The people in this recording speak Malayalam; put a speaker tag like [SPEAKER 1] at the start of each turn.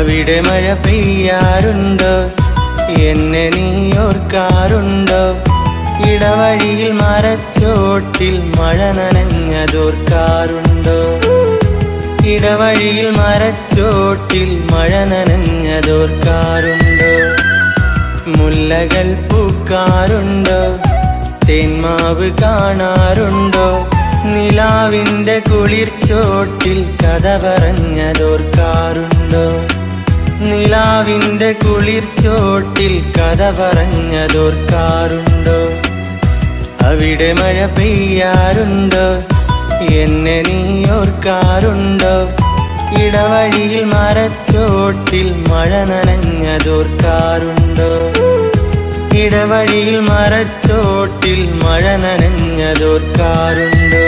[SPEAKER 1] അവിടെ മഴ പെയ്യാറുണ്ടോ? എന്നെ നീ ഓർക്കാറുണ്ടോ? ഇടവഴിയിൽ മരച്ചോട്ടിൽ മഴ നനഞ്ഞതോർക്കാറുണ്ടോ? ഇടവഴിയിൽ മരച്ചോട്ടിൽ മഴ നനഞ്ഞതോർക്കാറുണ്ടോ? മുല്ലകൾ പൂക്കാറുണ്ടോ? തേന്മാവ് കാണാറുണ്ടോ? നിലാവിൻ്റെ കുളിർച്ചോട്ടിൽ കഥ പറഞ്ഞതോർക്കാറുണ്ടോ? നിലാവിൻ്റെ കുളിർച്ചോട്ടിൽ കഥ പറഞ്ഞതോർക്കാറുണ്ടോ? അവിടെ മഴ പെയ്യാറുണ്ടോ? എന്നെ നീ ഓർക്കാറുണ്ടോ? ഇടവഴിയിൽ മരച്ചോട്ടിൽ മഴ നനഞ്ഞതോർക്കാറുണ്ടോ? ഇടവഴിയിൽ മരച്ചോട്ടിൽ മഴ നനഞ്ഞതോർക്കാറുണ്ടോ?